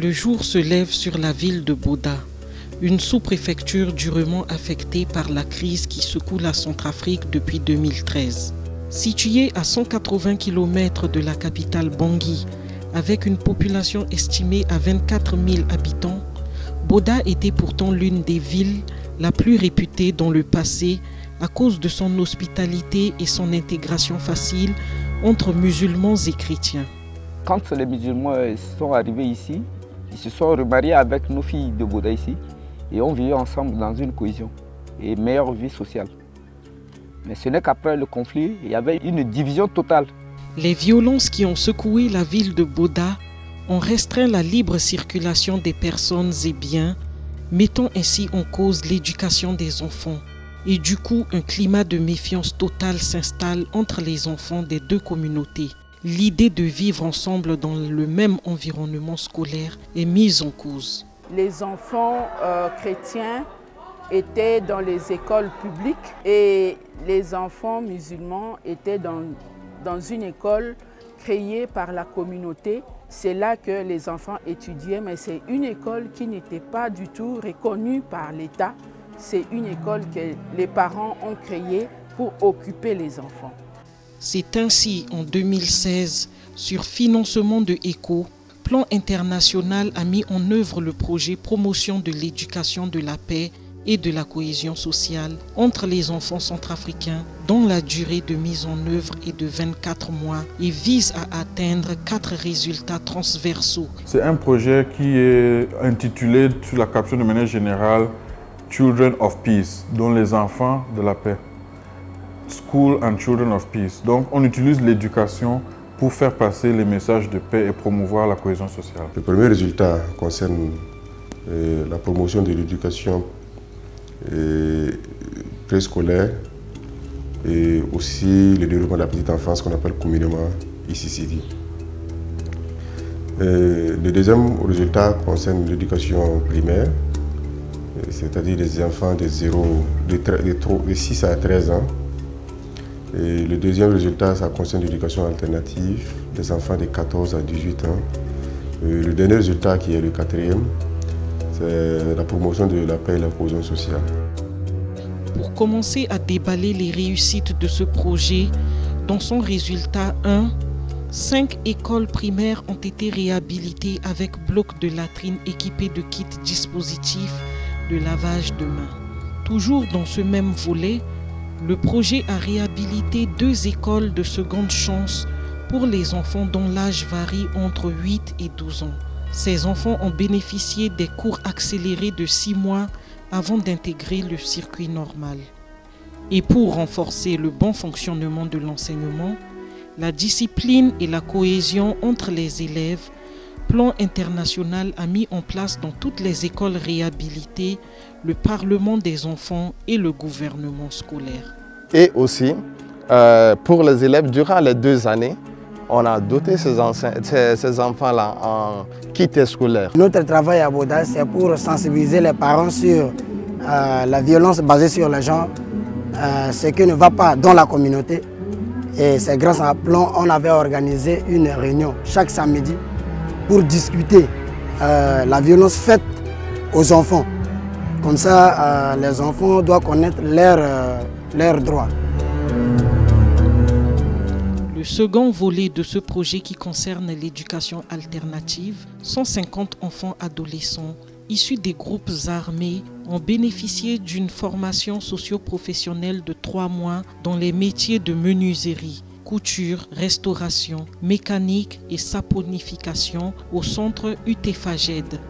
Le jour se lève sur la ville de Boda, une sous-préfecture durement affectée par la crise qui secoue la Centrafrique depuis 2013. Située à 180 km de la capitale Bangui, avec une population estimée à 24 000 habitants, Boda était pourtant l'une des villes la plus réputée dans le passé à cause de son hospitalité et son intégration facile entre musulmans et chrétiens. Quand les musulmans sont arrivés ici, ils se sont remariés avec nos filles de Boda ici et ont vécu ensemble dans une cohésion et une meilleure vie sociale. Mais ce n'est qu'après le conflit, il y avait une division totale. Les violences qui ont secoué la ville de Boda ont restreint la libre circulation des personnes et biens, mettant ainsi en cause l'éducation des enfants. Et du coup, un climat de méfiance totale s'installe entre les enfants des deux communautés. L'idée de vivre ensemble dans le même environnement scolaire est mise en cause. Les enfants chrétiens étaient dans les écoles publiques et les enfants musulmans étaient dans une école créée par la communauté. C'est là que les enfants étudiaient, mais c'est une école qui n'était pas du tout reconnue par l'État. C'est une école que les parents ont créée pour occuper les enfants. C'est ainsi, en 2016, sur financement de ECHO, Plan International a mis en œuvre le projet Promotion de l'éducation de la paix et de la cohésion sociale entre les enfants centrafricains, dont la durée de mise en œuvre est de 24 mois et vise à atteindre 4 résultats transversaux. C'est un projet qui est intitulé, sous la caption de manière générale, Children of Peace, dont les enfants de la paix. School and Children of Peace. Donc on utilise l'éducation pour faire passer les messages de paix et promouvoir la cohésion sociale. Le premier résultat concerne la promotion de l'éducation préscolaire et aussi le développement de la petite enfance qu'on appelle communément ICCD. Le deuxième résultat concerne l'éducation primaire, c'est-à-dire les enfants de 6 à 13 ans. Et le deuxième résultat, ça concerne l'éducation alternative des enfants de 14 à 18 ans. Le dernier résultat, qui est le quatrième, c'est la promotion de la paix et la cohésion sociale. Pour commencer à déballer les réussites de ce projet, dans son résultat 1, 5 écoles primaires ont été réhabilitées avec blocs de latrines équipés de kits dispositifs de lavage de mains. Toujours dans ce même volet, le projet a réhabilité 2 écoles de seconde chance pour les enfants dont l'âge varie entre 8 et 12 ans. Ces enfants ont bénéficié des cours accélérés de 6 mois avant d'intégrer le circuit normal. Et pour renforcer le bon fonctionnement de l'enseignement, la discipline et la cohésion entre les élèves, Plan International a mis en place dans toutes les écoles réhabilitées le Parlement des enfants et le gouvernement scolaire. Et aussi, pour les élèves, durant les 2 années, on a doté ces enfants-là en kit scolaire. Notre travail à Boda, c'est pour sensibiliser les parents sur la violence basée sur les gens, ce qui ne va pas dans la communauté. Et c'est grâce à Plan, on avait organisé une réunion chaque samedi pour discuter la violence faite aux enfants. Comme ça, les enfants doivent connaître leurs droits. Le second volet de ce projet qui concerne l'éducation alternative, 150 enfants adolescents issus des groupes armés ont bénéficié d'une formation socio-professionnelle de 3 mois dans les métiers de menuiserie, couture, restauration, mécanique et saponification au centre UTFAGED.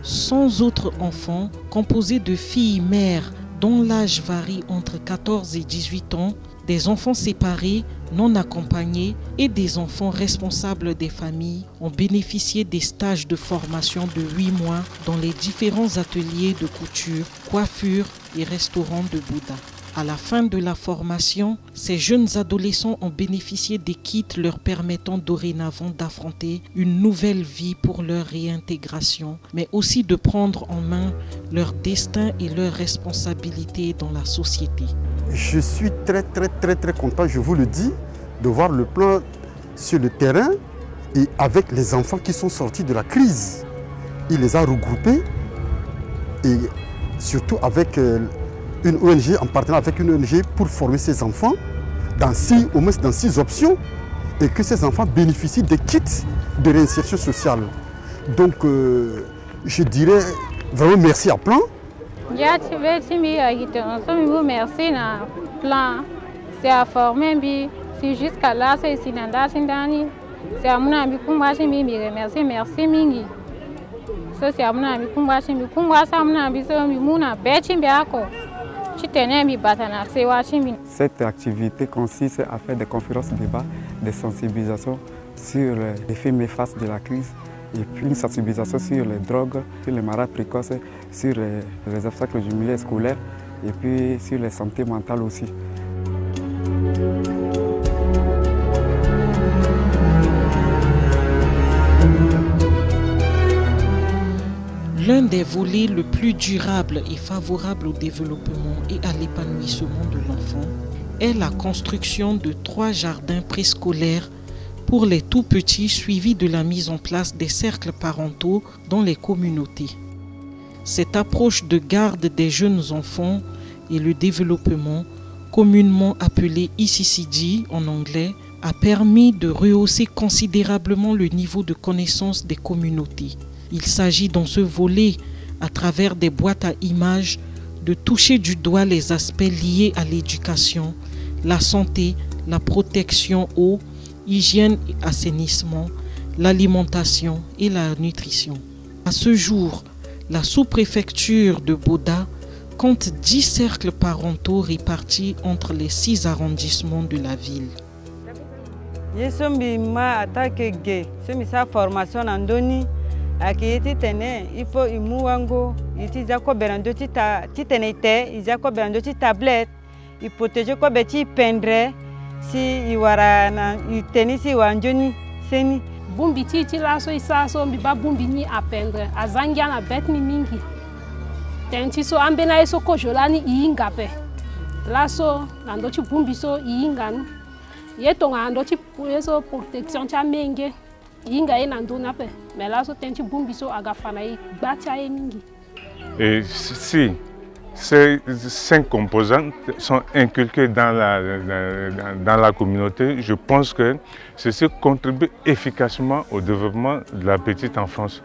100 autres enfants composés de filles mères dont l'âge varie entre 14 et 18 ans, des enfants séparés, non accompagnés et des enfants responsables des familles ont bénéficié des stages de formation de 8 mois dans les différents ateliers de couture, coiffure et restaurants de Boda. À la fin de la formation, ces jeunes adolescents ont bénéficié des kits leur permettant dorénavant d'affronter une nouvelle vie pour leur réintégration, mais aussi de prendre en main leur destin et leurs responsabilités dans la société. Je suis très content, je vous le dis, de voir le plan sur le terrain et avec les enfants qui sont sortis de la crise. il les a regroupés et surtout avec une ONG, en partenariat avec une ONG pour former ces enfants au moins dans 6 options et que ces enfants bénéficient des kits de réinsertion sociale. Donc je dirais vraiment merci à Plan. Merci à Plan. C'est à former, c'est jusqu'à là, c'est ici dans la Sindani. C'est à mon ami Kumbashi, merci Mingi. C'est à mon ami Kumbashi, Cette activité consiste à faire des conférences débats, des sensibilisations sur les faits néfastes de la crise et puis une sensibilisation sur les drogues, sur les maladies précoces, sur les obstacles du milieu scolaire et puis sur les santé mentale aussi. L'un des volets le plus durable et favorable au développement et à l'épanouissement de l'enfant est la construction de 3 jardins préscolaires pour les tout-petits, suivis de la mise en place des cercles parentaux dans les communautés. Cette approche de garde des jeunes enfants et le développement, communément appelé ICCD en anglais, a permis de rehausser considérablement le niveau de connaissance des communautés. Il s'agit dans ce volet, à travers des boîtes à images, de toucher du doigt les aspects liés à l'éducation, la santé, la protection eau, hygiène et assainissement, l'alimentation et la nutrition. À ce jour, la sous-préfecture de Boda compte 10 cercles parentaux répartis entre les 6 arrondissements de la ville. Akiti tene ifo imuwango iti zako berando titenete izako berando tablette ipoteje ko beti pendre si iwara na iteni si wanjoni seni bumbi ti laso isaso mbiba bumbi ni apendre azangia na bet ni mingi tenti so ambena eso ko jolani ingape laso nando ti bumbi so inganu yetonga ando ti eso protection cha menge inga e nando na pe mais là so tenti bumbiso agafana i batia e mingi. Et si ces 5 composantes sont inculquées dans la communauté, je pense que ceci contribue efficacement au développement de la petite enfance.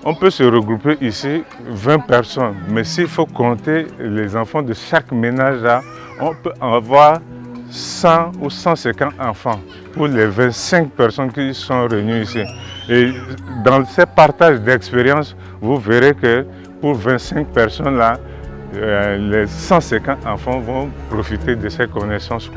On peut se regrouper ici 20 personnes, mais s'il faut compter les enfants de chaque ménage là, on peut avoir 100 ou 150 enfants pour les 25 personnes qui sont réunies ici. Et dans ces partages d'expérience, vous verrez que pour 25 personnes là, les 150 enfants vont profiter de ces connaissances.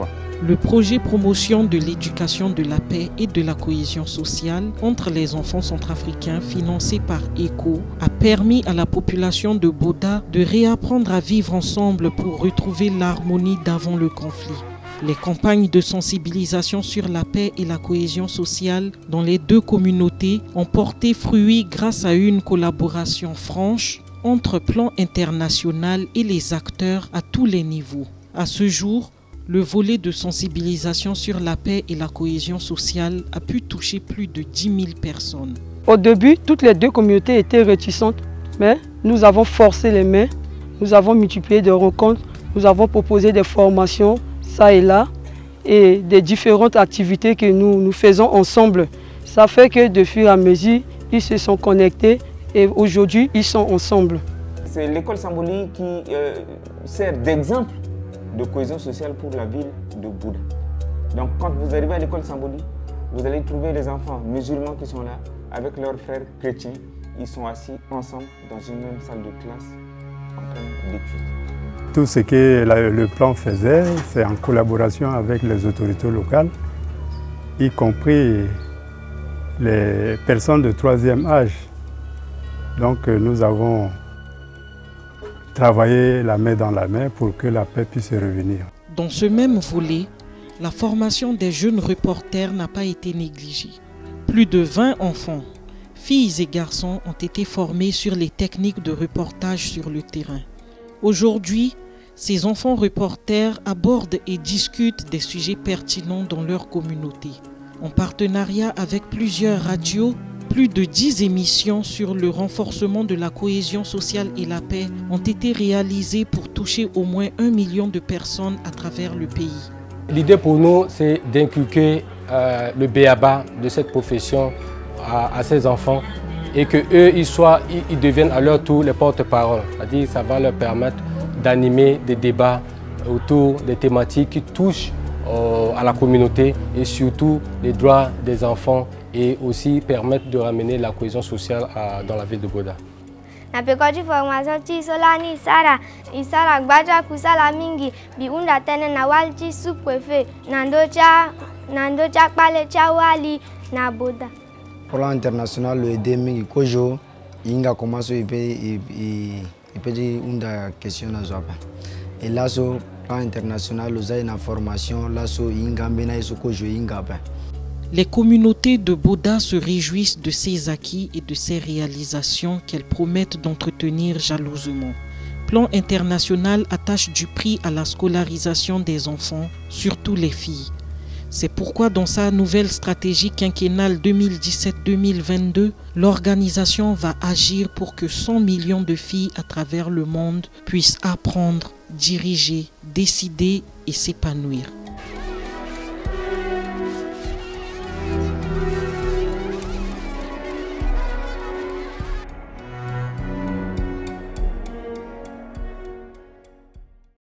Le projet promotion de l'éducation de la paix et de la cohésion sociale entre les enfants centrafricains financé par ECHO a permis à la population de Boda de réapprendre à vivre ensemble pour retrouver l'harmonie d'avant le conflit. Les campagnes de sensibilisation sur la paix et la cohésion sociale dans les 2 communautés ont porté fruit grâce à une collaboration franche entre Plan international et les acteurs à tous les niveaux. À ce jour, le volet de sensibilisation sur la paix et la cohésion sociale a pu toucher plus de 10 000 personnes. Au début, toutes les 2 communautés étaient réticentes, mais nous avons forcé les mains, nous avons multiplié des rencontres, nous avons proposé des formations, ça et là, et des différentes activités que nous faisons ensemble. Ça fait que de fur et à mesure, ils se sont connectés et aujourd'hui, ils sont ensemble. C'est l'école Samboli qui sert d'exemple de cohésion sociale pour la ville de Boda. Donc quand vous arrivez à l'école Samboli, vous allez trouver les enfants musulmans qui sont là, avec leurs frères chrétiens. Ils sont assis ensemble dans une même salle de classe en train d'étudier. Tout ce que le plan faisait, c'est en collaboration avec les autorités locales, y compris les personnes de 3e âge. Donc nous avons travaillé la main dans la main pour que la paix puisse revenir. Dans ce même volet, la formation des jeunes reporters n'a pas été négligée. Plus de 20 enfants, filles et garçons, ont été formés sur les techniques de reportage sur le terrain. Aujourd'hui, ces enfants reporters abordent et discutent des sujets pertinents dans leur communauté. En partenariat avec plusieurs radios, Plus de 10 émissions sur le renforcement de la cohésion sociale et la paix ont été réalisées pour toucher au moins 1 million de personnes à travers le pays. L'idée pour nous, c'est d'inculquer le b.a.-ba de cette profession à ces enfants et qu'eux, ils deviennent à leur tour les porte-parole. C'est-à-dire que ça va leur permettre d'animer des débats autour des thématiques qui touchent à la communauté et surtout les droits des enfants et aussi permettre de ramener la cohésion sociale dans la ville de Boda. Na pekoti formation ci solani isara gbaja kusala mingi biunda tene na walchi sous-préfet nandocha pale cha wali na Boda. Plan international le aide mingi kojo inga commence ipe di unda question na zapa. Et là so plan international oza na formation là so inga mbena iso kojo inga ba. Les communautés de Boda se réjouissent de ces acquis et de ces réalisations qu'elles promettent d'entretenir jalousement. Plan international attache du prix à la scolarisation des enfants, surtout les filles. C'est pourquoi dans sa nouvelle stratégie quinquennale 2017-2022, l'organisation va agir pour que 100 millions de filles à travers le monde puissent apprendre, diriger, décider et s'épanouir.